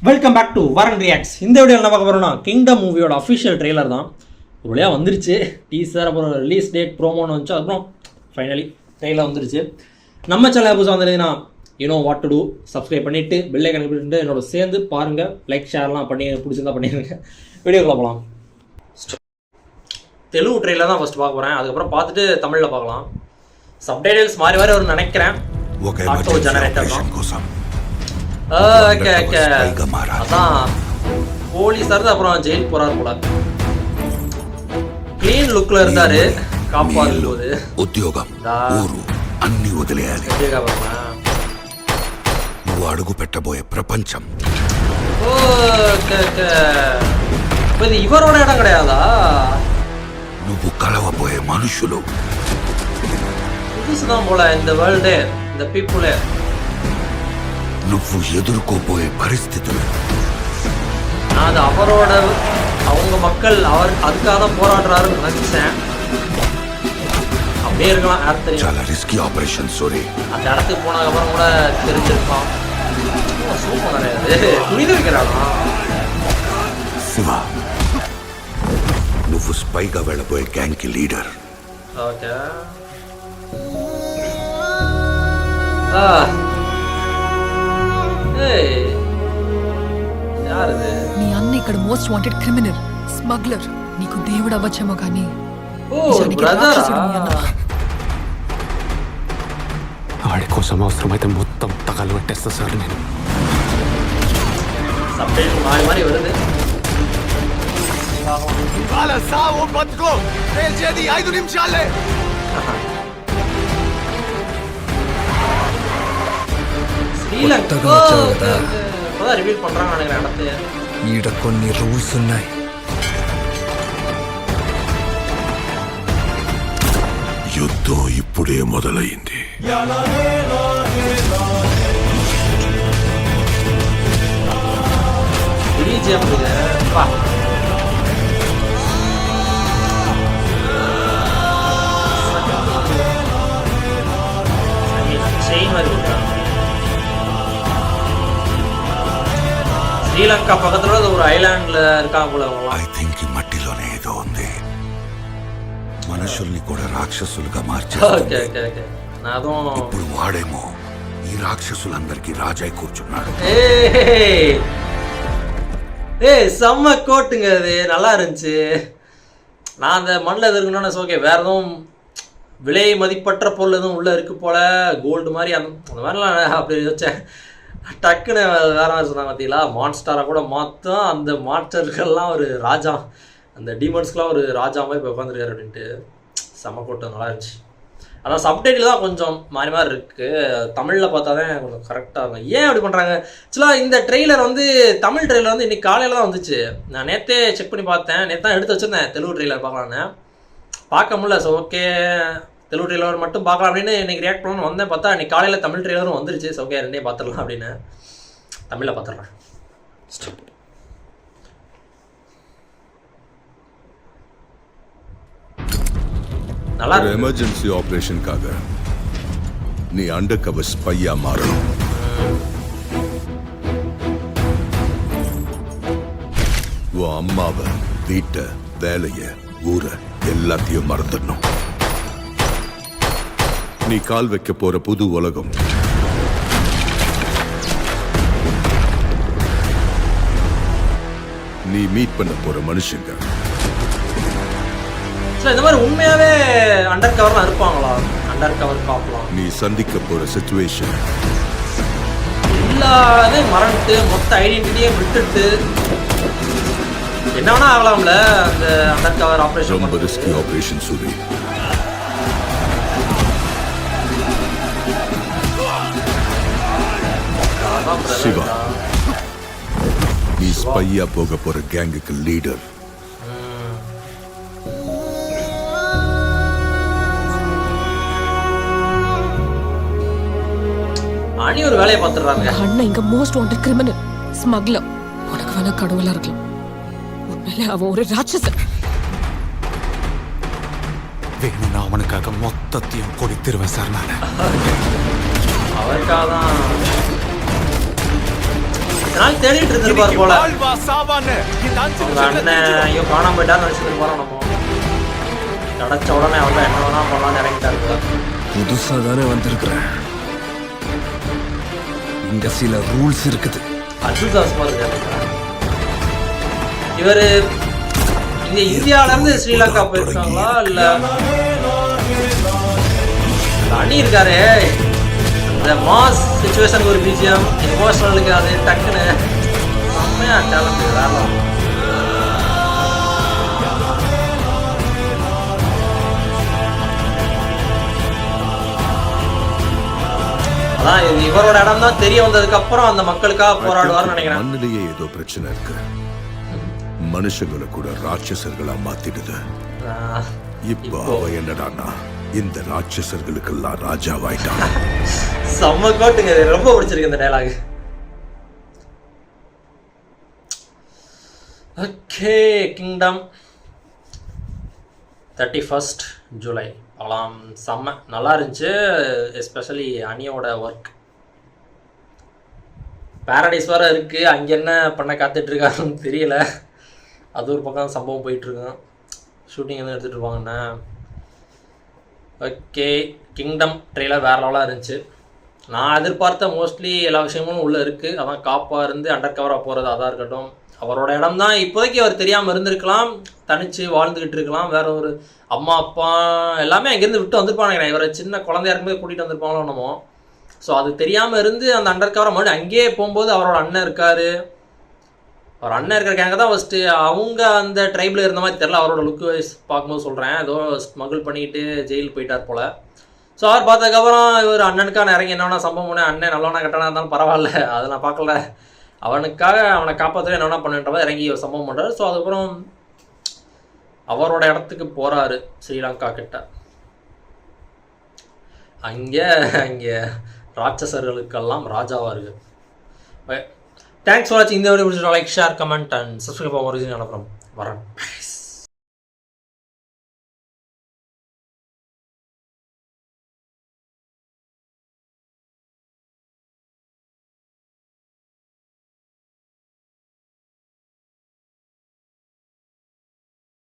Welcome back to வரன் reacts. இந்த video என்ன பார்க்க போகிறோம்னா கிங்டம் மூவியோட அஃபிஷியல் ட்ரெய்லர் தான். ஒரு வழியாக வந்துருச்சு. டீசர் அப்புறம் ரிலீஸ் டேட் ப்ரோமோன்னு வந்துச்சு. அப்புறம் ஃபைனலி ட்ரெய்லர் வந்துருச்சு. நம்ம சேனல் புதுசாக வந்துருந்தீங்கன்னா வாட் டு டூ சப்ஸ்கிரைப் பண்ணிவிட்டு பெல் ஐக்கன் பண்ணிட்டு என்னோட சேர்ந்து பாருங்கள். லைக் ஷேர்லாம் பண்ணி பிடிச்சிருந்தா பண்ணிடுங்க. வீடியோக்குள்ள போகலாம். தெலுங்கு ட்ரெய்லர் தான் ஃபஸ்ட் பார்க்க போகிறேன். அதுக்கப்புறம் பார்த்துட்டு தமிழில் பார்க்கலாம். சப்டைட்டில்ஸ் மாறி வரும்னு நினைக்கிறேன். ஆட்டோ ஜெனரேட்டர் தான். ஓகே ஓகே, அதான் போலீஸார் தான். அப்புறம் ஜெயில் போறாரு போல. క్లీన్ లుక్ లో இருந்தாரு. కాపాడుకోదు ఉద్యోగం ఊరు అన్ని వదిలేయాలి. నువ్వు అడుగు పెట్టబోయే ప్రపంచం. ఓకే ఓకే, ఇది ఇవరోட ఇடம் கிடையாதா? నువ్వు కలవబోయే మనుషులు புதுசுதான் போல இந்த வேர்ல்டு, இந்த பீப்புளே. నువ్వు ఎదుర్కోబోయే పరిస్థితులు அது அவரோட அவங்க மக்கள் அவர் அதுக்காக தான் போராடுறாருன்னு நினைச்சேன். அப்படியே இருக்கலாம். చాలా రిస్కీ ఆపరేషన్ సోరీ. அந்த இடத்துக்கு போனதுக்கப்புறம் கூட தெரிஞ்சிருப்பான். சூப்பர் கிடையாது, துணிது வைக்கிறானா శివ. నువ్వు స్పైగా వెళ్ళబోయే గ్యాంగ్ కి లీడర్. ఓకే. నీ అన్న ఇక్కడ మోస్ట్ వాంటెడ్ క్రిమినల్, స్మగ్లర్. నీకు దేవుడు అవ్వచ్చేమో కానీ ఆడి కోసం అవసరమైతే మొత్తం తగలు పెట్టేస్తా సార్ నేను. సావు బతుకో తేల్చేది 5 నిమిషాలే. ఈడ కొన్ని రూల్స్ ఉన్నాయి. యుద్ధం ఇప్పుడే మొదలైంది. శ్రీలంక పక్కన ఒక ఐలాండ్ இருக்காங்க. ఐ థింక్ ఈ మట్టిలోనే ఏదో ఉంది. మనుషుల్ని కూడా రాక్షసులుగా మార్చేస్తుంది. ఇప్పుడు వాడేమో ఈ రాక్షసులందరికీ రాజాయి కూర్చున్నాడు. செம்ம கோட்டுங்க, அது நல்லா இருந்துச்சு. நான் அந்த மண்ணில் இருக்கணும்னு ஓகே, வேற எதுவும் விலை மதிப்பற்ற பொருள் எதுவும் உள்ளே இருக்கு போல, கோல்டு மாதிரி அந்த மாதிரிலாம் அப்படி யோசிச்சேன். டக்குன்னு வேற மாதிரி சொன்னாங்க பார்த்தீங்களா, மான்ஸ்டராக கூட மாற்றும். அந்த மான்ஸ்டர்கள்லாம் ஒரு ராஜா, அந்த டீமன்ஸ்க்கெலாம் ஒரு ராஜா மாதிரி இப்போ உட்காந்துருக்காரு அப்படின்ட்டு செம்ம கோட்டு நல்லா இருந்துச்சு. அதான் சப்டைட்டில் தான் கொஞ்சம் மாறி மாதிரி இருக்குது. தமிழில் பார்த்தா தான் கொஞ்சம் கரெக்டாக இருக்கும். ஏன் அப்படி பண்ணுறாங்க? ஆக்சுவலாக இந்த ட்ரெய்லர் வந்து தமிழ் ட்ரெய்லர் வந்து இன்றைக்கி காலையில் தான் வந்துச்சு. நான் நேற்றே செக் பண்ணி பார்த்தேன். நேற்று தான் எடுத்து வச்சுருந்தேன் தெலுங்கு ட்ரெய்லர் பார்க்கலான்னு. பார்க்க முடியல. ஸோ ஓகே, தெலுங்கு ட்ரெய்லர் மட்டும் பார்க்கலாம் அப்படின்னு இன்றைக்கி ரியாக்ட் பண்ணணும்னு வந்தேன். பார்த்தா இன்றைக்கி காலையில் தமிழ் ட்ரெய்லரும் வந்துருச்சு. ஸோ ஓகே, ரெண்டே பார்த்துடலாம் அப்படின்னு தமிழில் பார்த்துட்றேன். நல்லா இருக்கு. எமர்ஜென்சி ஆபரேஷனுக்காக நீ அண்டர் கவர் ஸ்பையா மாறணும். உன் அம்மாவை, வீட்டை, வேலைய, ஊரை எல்லாத்தையும் மறந்துடணும். நீ கால் வைக்க போற புது உலகம் நீ மீட் பண்ண போற மனுஷங்க இந்த மாதிரி உண்மையாவே அண்டர் கவர்லாம் இருப்பாங்களா? அண்டர் கவர் காப்பலாம். நீ சந்திக்க போற சிச்சுவேஷன் எல்லாமே மறந்துட்டு மொத்த ஐடென்டிட்டியே விட்டுட்டு என்ன வேணா ஆகலாம்ல அந்த அண்டர் கவர் ஆபரேஷன். ரொம்ப ரிஸ்கி ஆபரேஷன் சூரி. சிவா, நீ ஸ்பையா போக போற கேங்குக்கு லீடர். அணி ஒரு வேலையை பார்த்துடுறாங்க. அண்ணன் இங்க மோஸ்ட் வாண்டட் கிரிமினல், ஸ்மக்லர். உனக்கு வேணா கடவுளா இருக்கலாம், உண்மையிலே அவன் ஒரு ராட்சசன். வேணும்னா அவனுக்காக மொத்தத்தையும் கொடுத்துருவேன் சார் நான். அவருக்காக தான் நாள் தேடிட்டு இருந்திருப்பாரு போல. வாழ்வா சாவான்னு இந்த 5 உங்க அண்ணன் ஐயோ காணாம போயிட்டான்னு நினைச்சிட்டு போறோம் நம்ம. கிடைச்ச உடனே அவன் என்ன வேணா பண்ணலாம்னு இறங்கிட்டாரு. புதுசா தானே வந்திருக்கிறேன், இங்க சில ரூல்ஸ் இருக்குது. அர்ஜுன்தாஸ் பாருங்க, இவரு இங்க இந்தியால இருந்து ஸ்ரீலங்கா போயிருக்காங்களா இல்ல அணி இருக்காரு. இந்த மாஸ் சிச்சுவேஷனுக்கு ஒரு பிஜிஎம், எமோஷனலுக்கு அது டக்குன்னு செம்மையா டேலண்ட் வேலை. அதான் இது இவரோட இடம் தான் தெரிய வந்ததுக்கு அப்புறம் அந்த மக்களுக்காக போராடுவார்னு நினைக்கிறேன். மண்ணிலேயே ஏதோ பிரச்சனை இருக்கு. மனுஷங்களை கூட ராட்சசர்களா மாத்திடுது. இப்போ அவ என்னடான்னா இந்த ராட்சசர்களுக்கெல்லாம் ராஜாவாயிட்டான். செம்ம கோட்டுங்க, ரொம்ப பிடிச்சிருக்கு இந்த டைலாக். ஓகே, கிங்டம் 31 ஜூலை பலாம் செம்ம நல்லா இருந்துச்சு. Especially அனியோட work. பேரடைஸ் வேறு இருக்குது, அங்கே என்ன பண்ண காத்துட்ருக்காருன்னு தெரியல. அது ஒரு பக்கம் சம்பவம் போயிட்டுருக்கோம். ஷூட்டிங் எதுவும் எடுத்துகிட்டு இருப்பாங்கண்ணா. ஓகே, கிங்டம் ட்ரெயிலர் வேறு லெவலாக இருந்துச்சு. நான் எதிர்பார்த்த மோஸ்ட்லி எல்லா விஷயமும் உள்ளே இருக்குது. அதான் காப்பாக இருந்து அண்டர் கவராக போகிறது அதாக இருக்கட்டும். அவரோட இடம் தான் இப்போதைக்கு அவர் தெரியாமல் இருந்திருக்கலாம், தனித்து வாழ்ந்துக்கிட்டு இருக்கலாம். வேற ஒரு அம்மா அப்பா எல்லாமே அங்கேருந்து விட்டு வந்திருப்பாங்க. இவரை சின்ன குழந்தையா இருக்கும்போது கூட்டிகிட்டு வந்திருப்பாங்களோ என்னமோ. ஸோ அது தெரியாமல் இருந்து அந்த அண்டர் கவரை மறுபடியும் அங்கேயே போகும்போது அவரோட அண்ணன் இருக்கார். அவர் அண்ணன் இருக்கிற கேங்க தான் ஃபஸ்ட்டு அவங்க அந்த ட்ரைபில் இருந்த மாதிரி தெரில. அவரோட லுக் வைஸ் பார்க்கும்போது சொல்கிறேன், ஏதோ ஸ்மகிள் பண்ணிக்கிட்டு ஜெயில் போயிட்டார் போல். ஸோ அவர் பார்த்ததுக்கப்புறம் இவர் அண்ணனுக்கான இறங்கி என்னென்னா சம்பவம் பண்ண அண்ணன் நல்லவனா கட்டணா இருந்தாலும் பரவாயில்ல, அதை நான் பார்க்கல, அவனுக்காக அவனை காப்பாற்ற என்னென்னா பண்ணுறவ இறங்கி ஒரு சம்பவம் பண்ணுறாரு. ஸோ அதுக்கப்புறம் அவரோட இடத்துக்கு போகிறாரு ஸ்ரீலங்கா கிட்ட. அங்கே ராட்சசர்களுக்கெல்லாம் ராஜாவாக இருக்குது. தேங்க்ஸ் ஃபார் வாட்சிங். இந்த வீடியோ பிடிச்சிருக்கோம். Like, share, comment and subscribe பண்ண ஒரு அனுப்புகிறோம். வரேன்.